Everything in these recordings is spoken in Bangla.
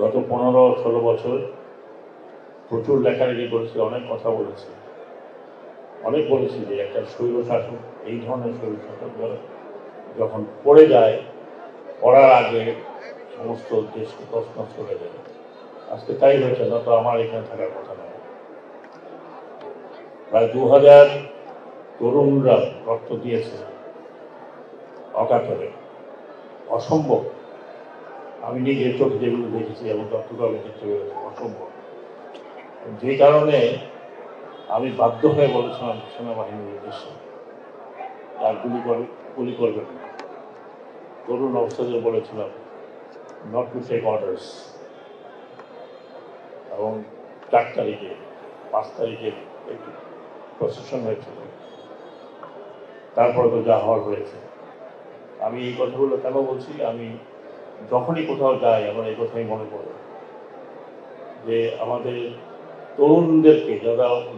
গত 15-16 বছর প্রচুর লেখালেখি করেছি, অনেক কথা বলেছি, অনেক বলেছি যে একটা স্বৈরশাসক, এই ধরনের স্বৈরশাসক যখন পড়ে যায়, পড়ার আগে সমস্ত দেশকে প্রশ্ন চলে যায়। আজকে তাই হয়েছে, না তো আমার এখানে থাকার কথা নয়। প্রায় 2000 তরুণরা রক্ত দিয়েছে অকাতরে, অসম্ভব। আমি নিজের চোখে যেগুলো দেখেছি এবং চট্টগ্রামে দেখতে পেরেছি, অসম্ভব। যে কারণে আমি বাধ্য হয়ে বলেছিলাম সেনাবাহিনীর উদ্দেশ্যে আর গুলি করবেন না। তরুণ অফিসারদের বলেছিলাম নট টু টেক অর্ডার্স। এবং 4 তারিখে 5 তারিখে একটু প্রসেশন হয়েছিল, তারপরে তো যা হওয়ার হয়েছে। আমি এই কথাগুলো কেন বলছি, আমি যখনই কোথাও যাই আমার এই কথাই মনে পড়ে যে আমাদের তরুণদেরকে,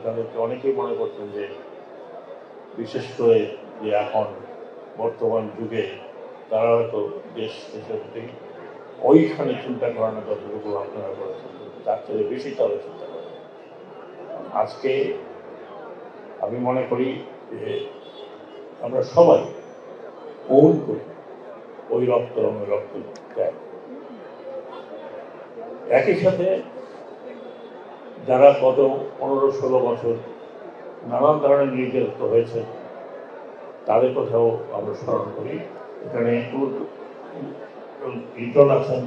যাদেরকে অনেকেই মনে করতেন যে বিশেষ করে যে এখন বর্তমান যুগে তারা হয়তো দেশ হিসেবে ওইখানে চিন্তা করে না যতটুকু আপনারা করেছেন, তার চেয়ে বেশি তারা চিন্তা করে। আজকে আমি মনে করি যে আমরা সবাই ওন করি ওই রক্ত দেয়। একই সাথে যারা গত 15-16 বছর নানান ধরনের নির্যাতিত হয়েছে তাদের কথাও আমরা স্মরণ করি। এখানে লিটন আছেন,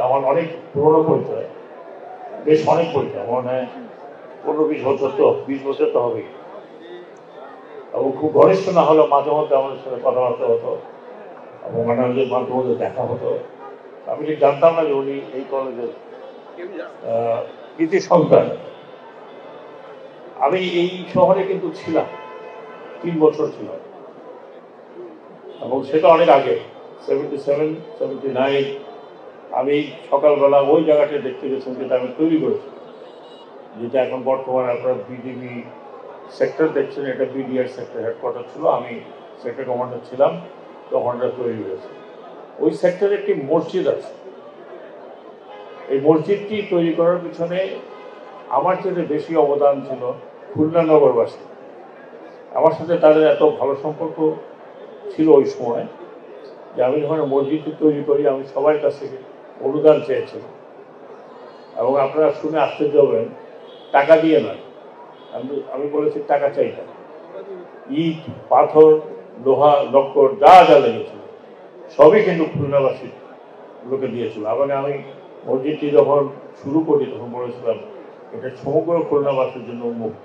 আমার অনেক পুরোনো পরিচয়, বেশ অনেক পরিচয়, মনে হয় 15-20 বছর, তো 20 বছর তো হবেই। এবং খুব ঘনিষ্ঠ না হলেও মাঝে মধ্যে আমাদের সাথে কথাবার্তা হতো এবং মাঝে মধ্যে দেখা হতো। আমি ঠিক জানতাম না যে উনি এই কলেজের কৃতি সন্তান। আমি এই শহরে কিন্তু ছিলাম 3 বছর ছিলাম, এবং সেটা অনেক আগে, 77-79। আমি সকালবেলা ওই জায়গাটা দেখতে গেছিলাম যেটা আমি তৈরি করেছি, যেটা এখন বর্তমানে আপনার বিডিবি সেক্টর দেখছেন, এটা বিডিআর সেক্টর হেডকোয়ার্টার ছিল, আমি সেক্টর কমান্ডার ছিলাম তখন এটা তৈরি হয়েছে। ওই সেক্টরে একটি মসজিদ আছে। এই মসজিদটি তৈরি করার পিছনে আমার চেয়ে বেশি অবদান ছিল খুলনা নগরবাসী। আমার সাথে তাদের এত ভালো সম্পর্ক ছিল ওই সময় যে আমি যখন মসজিদটি তৈরি করি আমি সবার কাছ থেকে অনুদান চেয়েছিলাম। এবং আপনারা শুনে আশ্চর্য হবেন, টাকা দিয়ে নয়, আমি বলেছি টাকা চাই না, ইট, পাথর, লোহা, লক্কর যা যা লেগেছিল সবই কিন্তু খুলনাবাসী লোকে দিয়েছিল। আবার আমি মসজিদটি যখন শুরু করি তখন বলেছিলাম এটা সমগ্র খুলনাবাসীর জন্য উন্মুক্ত,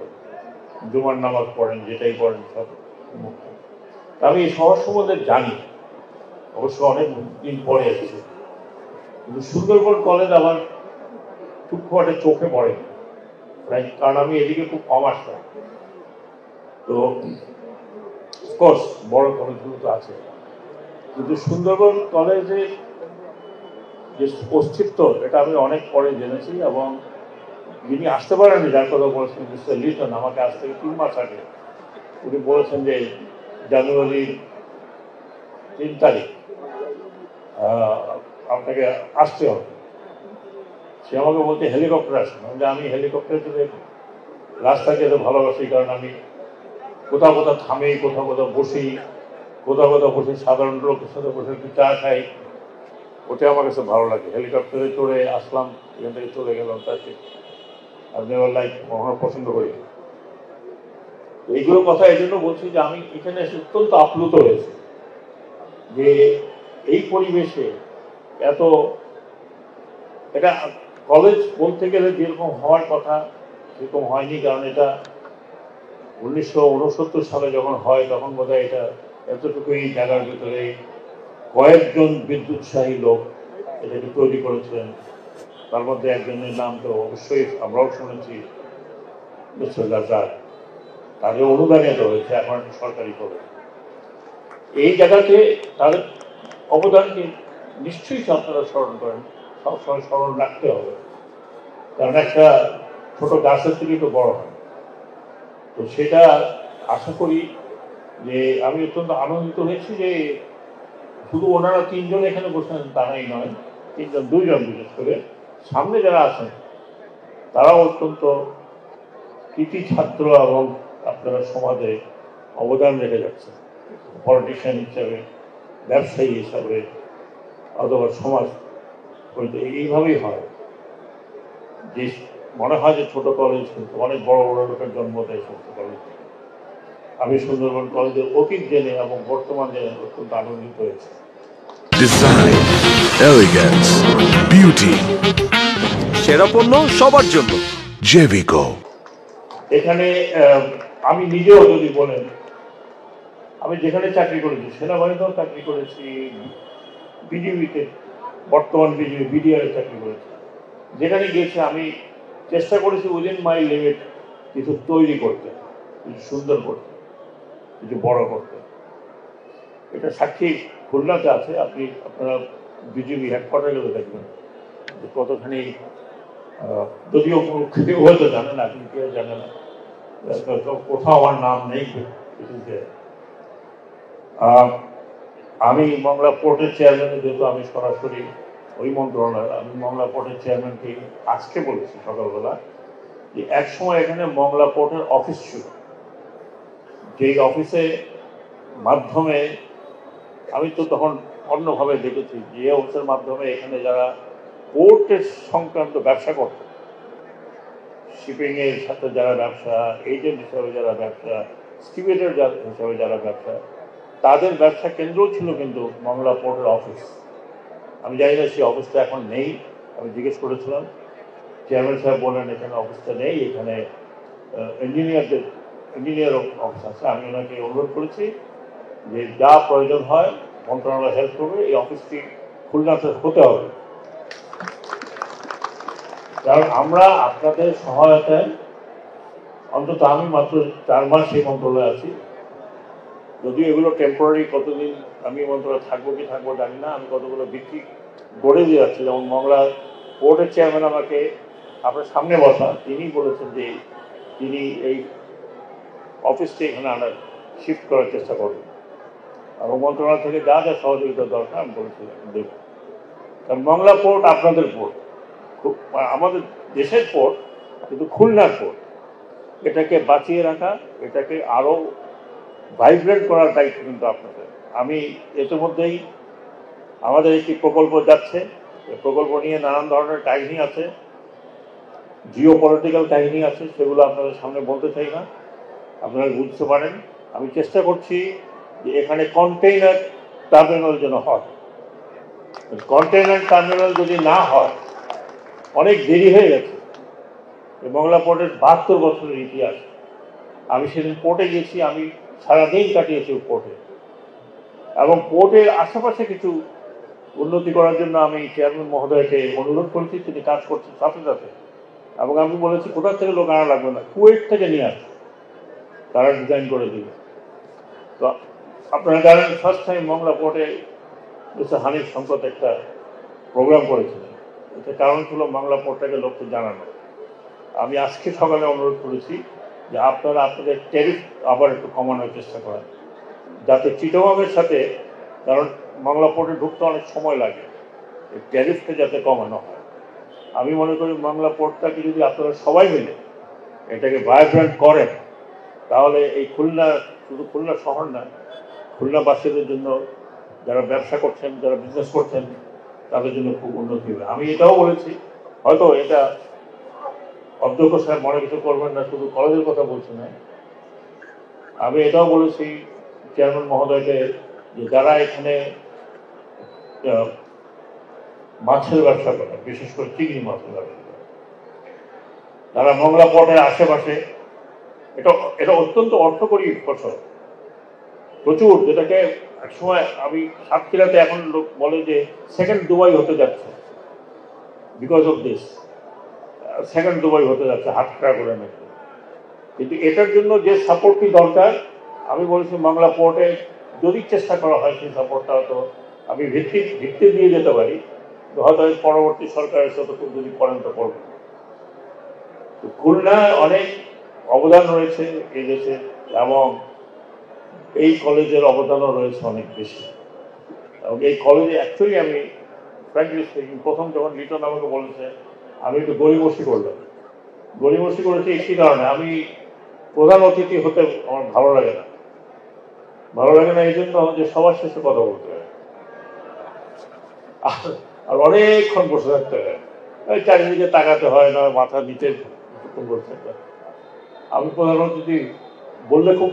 জুমার নামাজ পড়েন, যেটাই পড়েন সব উন্মুক্ত। আমি এই শহর সম্বন্ধে জানি, অবশ্য অনেক দিন পরে এসেছি, কিন্তু সুন্দরবন কলেজ আমার সূক্ষ্মভাবে চোখে পড়ে, কারণ আমি এদিকে খুব কম আসতাম। তো অফকোর্স বড় কলেজগুলো তো আছে, কিন্তু সুন্দরবন কলেজের যে অস্তিত্ব এটা আমি অনেক পরে জেনেছি। এবং যিনি আসতে পারেননি, যার কথা বলেছেন মিস্টার লিটন, আমাকে আজ থেকে 3 মাস আগে উনি বলেছেন যে জানুয়ারির 3 তারিখ আপনাকে আসতে হবে। সে আমাকে বলতে হেলিকপ্টার আসেন, আমি হেলিকপ্টারে চলে রাস্তায় যেতে ভালোবাসি, কারণ আমি কোথাও কোথাও থামি, কোথাও কোথাও বসি, কোথাও কোথাও বসে সাধারণ লোকের সাথে বসে একটু চা খাই, ওটা আমার কাছে ভালো লাগে। হেলিকপ্টারে চড়ে আসলাম, এখান থেকে চলে গেলাম, তাকে আপনি আমার লাইফ কখনো পছন্দ করি। এইগুলো কথা এই জন্য বলছি যে আমি এখানে এসে অত্যন্ত আপ্লুত হয়েছি যে এই পরিবেশে এত, এটা কলেজ বলতে গেলে যেরকম হওয়ার কথা সেরকম হয়নি। কারণ এটা 1969 সালে যখন হয় তখন বোধহয় এটা এতটুকুই জায়গার ভিতরে কয়েকজন বিদ্যুৎসাহী লোক এটাকে তৈরি করেছিলেন। তার মধ্যে একজনের নাম তো অবশ্যই আমরাও শুনেছি, মিস্টার রাজাক, তাদের অনুদানে তো হয়েছে এখন সরকারি কলেজ। এই জায়গাতে তাদের অবদানকে নিশ্চয়ই আপনারা স্মরণ করেন, সবসময় স্মরণ রাখতে হবে, কারণ একটা ছোট গাছের থেকে তো বড় হয়। তো সেটা আশা করি যে আমি অত্যন্ত আনন্দিত হয়েছি যে শুধু ওনারা 3 জন এখানে বসেন তা নাই নয়, দুইজন বিশেষ করে সামনে যারা আছেন তারাও অত্যন্ত কৃতি ছাত্র এবং আপনারা সমাজে অবদান রেখে যাচ্ছে পলিটিশিয়ান হিসাবে, ব্যবসায়ী হিসাবে, অথবা সমাজ এইভাবেই হয়। যে মনে হয় যে ছোট কলেজ, কিন্তু অনেক বড় বড় লোকের জন্ম দেয় সমস্ত কলেজ। আমি সুন্দরবন কলেজের অতীত জেনে এবং বর্তমান জেনে অত্যন্ত আনন্দিত হয়েছি। ডিজাইন, এলিগেন্স, বিউটি, সেরা পণ্য সবার জন্য জেভিকো। এখানে আমি নিজেও যদি বলেন, আমি যেখানে চাকরি করেছি, সেনাবাহিনীতেও চাকরি করেছি, বিজিবিতে, বর্তমান বিজিবি বিডিআর চাকরি করেছি, যেখানে গিয়েছি আমি চেষ্টা করেছি উইদিন মাই লিমিট কিছু তৈরি করতে, কিছু সুন্দর করতে, কিছু বড় করতে। এটা সাক্ষী খুলনাতে আছে, আপনারা বিজিবি হেডকোয়ার্টার গেলে দেখবেন যে কতখানি, যদিও কেউ হয়তো জানে না, কিন্তু কেউ জানে না, কোথাও আমার নাম নেই কিছুতে। আমি মংলা পোর্টের চেয়ারম্যানের, যেহেতু আমি সরাসরি ওই মন্ত্রণালয়, আমি মংলা পোর্টের চেয়ারম্যানকে আজকে বলেছি সকালবেলা যে এক সময় এখানে মংলা পোর্টের অফিস ছিল, যেই অফিসে মাধ্যমে আমি তো তখন অন্যভাবে দেখেছি যে অফিসের মাধ্যমে এখানে যারা পোর্টের সংক্রান্ত ব্যবসা করত, শিপিং এর সাথে যারা ব্যবসা, এজেন্ট হিসাবে যারা ব্যবসা, স্টিভেডের হিসাবে যারা ব্যবসা, তাদের ব্যবসা কেন্দ্র ছিল কিন্তু মংলা পোর্টের অফিস। আমি জানি না সেই অফিসটা এখন নেই, আমি জিজ্ঞেস করেছিলাম, চেয়ারম্যান সাহেব বললেন এখানে অফিসটা নেই, এখানে ইঞ্জিনিয়ার অফিস আছে। আমি ওনাকে অনুরোধ করেছি যে যা প্রয়োজন হয় মন্ত্রণালয় হেল্প করবে, এই অফিসটি খুলনাতে হতে হবে, কারণ আমরা আপনাদের সহায়তায়, অন্তত আমি মাত্র 4 মাস এই মন্ত্রণালয়ে আছি, যদিও এগুলো টেম্পোরারি, কতদিন আমি মন্ত্রণালয়ে থাকবো কি থাকবো জানি না, আমি কতগুলো বিক্রি গড়ে দিয়ে যাচ্ছি। যেমন মংলা পোর্টের চেয়ারম্যান আমাকে আপনার সামনে বসা, তিনি বলেছেন যে তিনি এই অফিসটি এখানে আনার, শিফট করার চেষ্টা করবেন, এবং মন্ত্রণালয় থেকে যা যা সহযোগিতা দরকার আমি বলেছিলাম দেব। কারণ মংলা পোর্ট আপনাদের পোর্ট, আমাদের দেশের পোর্ট, কিন্তু খুলনার পোর্ট, এটাকে বাঁচিয়ে রাখা, এটাকে আরও ভাইব্রেন্ট করার দায়িত্ব কিন্তু আপনাদের। আমি ইতিমধ্যেই আমাদের একটি প্রকল্প যাচ্ছে, এই প্রকল্প নিয়ে নানান ধরনের কাহিনী আছে, জিও পলিটিক্যাল কাহিনী আছে, সেগুলো আপনাদের সামনে বলতে চাই না, আপনারা বুঝতে পারেন। আমি চেষ্টা করছি যে এখানে কন্টেইনার টার্মিনাল যেন হয়। কন্টেইনার টার্মিনাল যদি না হয়, অনেক দেরি হয়ে গেছে। মংলা পোর্টের 72 বছরের ইতিহাস। আমি সেদিন পোর্টে গেছি, আমি সারাদিন কাটিয়েছি পোর্টে, এবং পোর্টের আশেপাশে কিছু উন্নতি করার জন্য আমি চেয়ারম্যান মহোদয়কে অনুরোধ করেছি, তিনি কাজ করছেন সাথে সাথে, এবং আমি বলেছি কোথা থেকে লোক আনা লাগবে না, কুয়েট থেকে নিয়ে আসবে, তারা ডিজাইন করে দিবে। তো আপনারা জানেন ফার্স্ট টাইম মংলা পোর্টে মিস্টার হানিফ সংকট একটা প্রোগ্রাম করেছিলেন, এটার কারণ ছিল বাংলা পোর্টটাকে লোককে জানানো। আমি আজকে সকালে অনুরোধ করেছি যে আপনারা আপনাদের ট্যারিফ আবার একটু কমানোর চেষ্টা করেন, যাতে চিটাগংয়ের সাথে, কারণ বাংলা পোর্টে ঢুকতে অনেক সময় লাগে, এই ট্যারিফটা যাতে কমানো হয়। আমি মনে করি বাংলা পোর্টটাকে যদি আপনারা সবাই মিলে এটাকে ভাইব্রেন্ট করেন, তাহলে এই খুলনা, শুধু খুলনা শহর না, খুলনাবাসীদের জন্য, যারা ব্যবসা করছেন, যারা বিজনেস করছেন, তাদের জন্য খুব উন্নতি হবে। আমি এটাও বলেছি, হয়তো এটা অধ্যক্ষ সাহেব মনে কিছু করবেন না, শুধু কলেজের কথা বলছি না, আমি এটাও বলেছি চেয়ারম্যান মহোদয়কে যে যারা এখানে মাছের ব্যবসা করে, বিশেষ করে চিংড়ি মাছের ব্যবসা করে, তারা মংলা পোর্টের আশেপাশে, এটা অত্যন্ত অর্থকরী ফসল, প্রচুর, যেটাকে একসময় আমি সাতক্ষীরাতে এখন লোক বলে যে সেকেন্ড দুবাই হতে যাচ্ছে, because of this, second Dubai হতে যাচ্ছে হাতটা করে নাকি। কিন্তু এটার জন্য যে সাপোর্টটি দরকার, আমি বলছি বাংলা পোর্টে যদি চেষ্টা করা হয় সেই সাপোর্টটা হয়তো আমি ভিত্তি দিয়ে যেতে পারি, হয়তো পরবর্তী সরকারের সাথে যদি করেন তো করবেন। খুলনা অনেক অবদান রয়েছে এই দেশে, এবং এই কলেজের অবদানও রয়েছে অনেক বেশি, এবং এই কলেজে অ্যাকচুয়ালি আমি ফ্র্যাঙ্কলি স্পিকিং, প্রথম যখন লিটন আমাকে বলেছে, আমি একটু গড়িমসি করলাম। গড়িমসি করেছি একটি কারণে, আমি প্রধান অতিথি হতে আমার ভালো লাগে না। ভালো লাগে না এই জন্য যে সবার শেষে কথা বলতে হয়, আর অনেকক্ষণ বসে থাকতে হয়, ওই চারিদিকে তাকাতে হয় না, মাথা নিচে বসে থাকতে হয়। আমি প্রধান অতিথি বললে খুব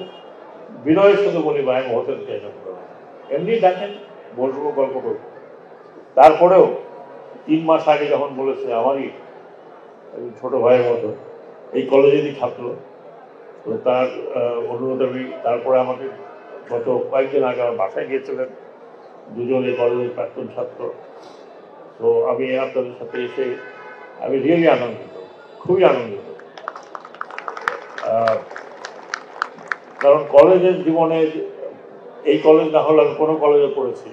বিনয়ের সাথে বলি, ভাই আমি হতে চাই না, এমনি ডাকেন, বলবো, গল্প করবো। তারপরেও 3 মাস আগে যখন বলেছে, আমারই ছোট ভাইয়ের মতো এই কলেজেরই ছাত্র, তো তার অনুরোধে আমি, তারপরে আমাকে গত কয়েকদিন আগে আমার বাসায় গিয়েছিলেন দুজন এই কলেজের প্রাক্তন ছাত্র। তো আমি আপনাদের সাথে এসে আমি রিয়েলি আনন্দিত, খুবই আনন্দিত। কারণ কলেজের জীবনের, এই কলেজ না হলে আমি কোনো কলেজে পড়েছি।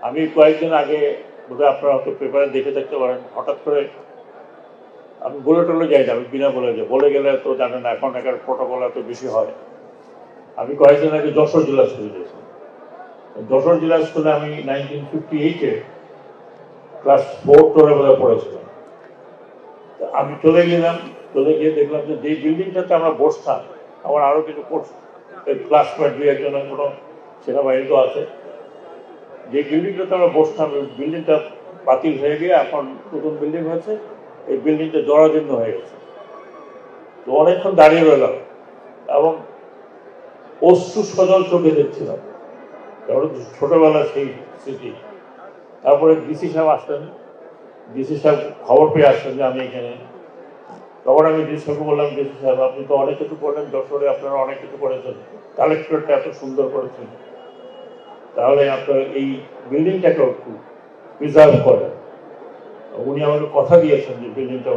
আমি কয়েকদিন আগে, বোধহয় আপনারা হয়তো পেপারে দেখে থাকতে পারেন, হঠাৎ করে আমি বলে টলে যাই না, আমি বিনা বলে যাই, বলে গেলে তো জানেন এখন এখানে প্রোটোকল এত বেশি হয়। আমি কয়েকদিন আগে যশোর জেলা স্কুলে গেছি। যশোর জেলা স্কুলে আমি 1958-এ ক্লাস 4 টোরে বোধহয় পড়েছিলাম। আমি চলে গেলাম, চলে গিয়ে দেখলাম যে যেই বিল্ডিংটাতে আমরা বসতাম, আমার আরো কিছু ক্লাসমেট 2-1 কোনো সেনাবাহিনী তো আছে, যে বিল্ডিংটাতে আমরা বসতাম ওই বিল্ডিংটা বাতিল হয়ে গিয়ে এখন নতুন বিল্ডিং হয়েছে, এই বিল্ডিংটা জরাজীর্ণ হয়ে গেছে। তো অনেকক্ষণ দাঁড়িয়ে রইলাম এবং অশ্রু সজল চোখে দেখছিলাম, কারণ ছোটবেলার সেই স্মৃতি। তারপরে ডিসি সাহেব আসলেন, ডিসি সাহেব খবর পেয়ে আসলেন যে আমি এখানে। তখন আমি ডিসি সাহেবকে বললাম, ডিসি সাহেব আপনি তো অনেক কিছু করলেন যশোরে, আপনারা অনেক কিছু করেছেন, কালেক্টরেটটা এত সুন্দর করেছেন, তাহলে আপনার এই বিল্ডিংটাকে একটু প্রিজার্ভ করেন। উনি আমাকে কথা দিয়েছেন যে বিল্ডিংটা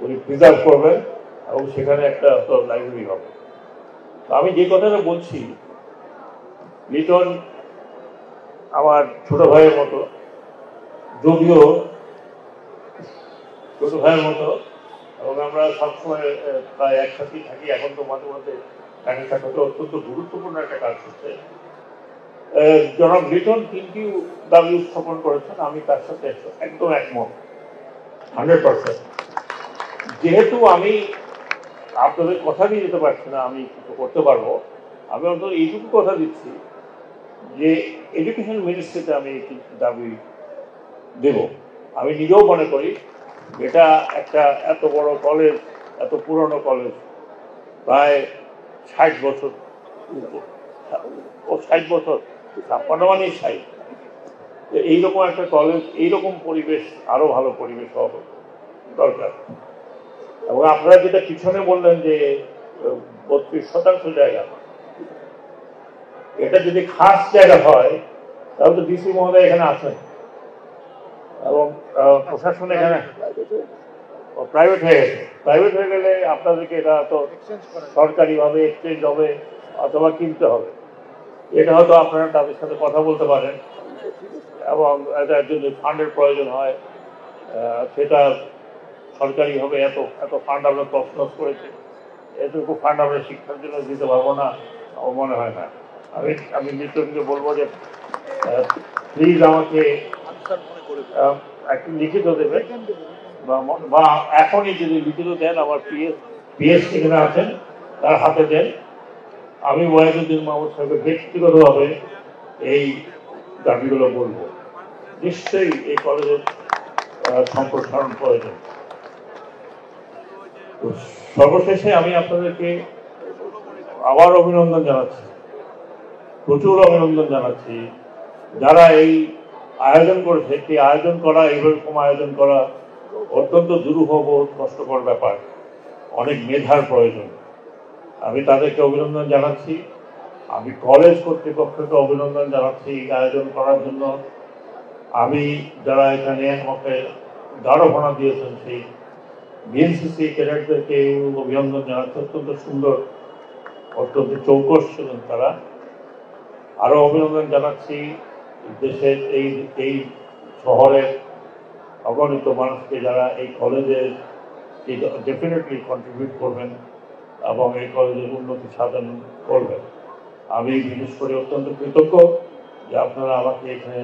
উনি প্রিজার্ভ করবেন এবং সেখানে একটা লাইব্রেরি হবে। আমি যে কথাটা বলছি, লিটন আমার ছোট ভাইয়ের মতো, যদিও ছোট ভাইয়ের মতো, এবং আমরা সবসময় প্রায় একসাথেই থাকি। এখন তো মাঝে মাঝে দেখা সাক্ষাৎ অত্যন্ত গুরুত্বপূর্ণ একটা কাজ করছে। জনাব লিটন 3টি দাবি উত্থাপন করেছেন, আমি তার সাথে একদম একমত, 100%। যেহেতু আমি আপনাদের কথা দিয়ে যেতে পারছি না আমি কিছু করতে পারবো, আমি অন্তত এইটুকু কথা দিচ্ছি যে এডুকেশন মিনিস্ট্রিতে আমি একটি দাবি দেব। আমি নিজেও মনে করি এটা একটা এত বড় কলেজ, এত পুরনো কলেজ, প্রায় 60 বছর, 60 বছর, 56 মানে 60। এইরকম একটা কলেজ, এইরকম পরিবেশ, আরো ভালো পরিবেশ হওয়া দরকার। এবং আপনারা যেটা পিছনে বললেন যে 32% জায়গা, এটা যদি খাস জায়গা হয় তাহলে তো ডিসি মহোদয় এখানে আসেন এবং প্রশাসন এখানে প্রাইভেট হয়ে গেছে। প্রাইভেট হয়ে গেলে আপনাদেরকে এটা তো সরকারিভাবে এক্সচেঞ্জ হবে অথবা কিনতে হবে। এটা হয়তো আপনারা তাদের সাথে কথা বলতে পারেন এবং এটার জন্য ফান্ডের প্রয়োজন হয়, সেটা সরকারিভাবে এত এত ফান্ড আমরা তছনছ করেছি, এতটুকু ফান্ড আমরা শিক্ষার জন্য দিতে পারবো না, আমার মনে হয় না। আমি মিত্রকে বলবো যে প্লিজ আমাকে একটু লিখিত দেবে, বা এখনই যদি লিখিত দেন, আমার পিএস এখানে আছেন, তার হাতে দেন। আমি ওয়াহিদুদ্দিন মাহমুদ সাহেবের ব্যক্তিগতভাবে এই দাবিগুলো বলবো। নিশ্চয়ই এই কলেজের সম্প্রসারণ প্রয়োজন। সর্বশেষে আমি আপনাদেরকে আবার অভিনন্দন জানাচ্ছি, প্রচুর অভিনন্দন জানাচ্ছি। যারা এই আয়োজন করেছে, একটি আয়োজন করা, এইরকম আয়োজন করা অত্যন্ত দুরূহ, বহুত কষ্টকর ব্যাপার, অনেক মেধার প্রয়োজন। আমি তাদেরকে অভিনন্দন জানাচ্ছি। আমি কলেজ কর্তৃপক্ষকে অভিনন্দন জানাচ্ছি এই আয়োজন করার জন্য। আমি যারা এখানে আমাকে দারোভানা দিয়েছেন সেই বিএনসিসি ক্যাডেটদেরকে অভিনন্দন জানাচ্ছি, অত্যন্ত সুন্দর, অত্যন্ত চৌকস ছিলেন তারা। আরো অভিনন্দন জানাচ্ছি দেশের এই শহরের অগণিত মানুষকে, যারা এই কলেজে ডেফিনেটলি কন্ট্রিবিউট করবেন এবং এই কলেজের উন্নতি সাধন করবেন। আমি বিশেষ করে অত্যন্ত কৃতজ্ঞ যে আপনারা আমাকে এখানে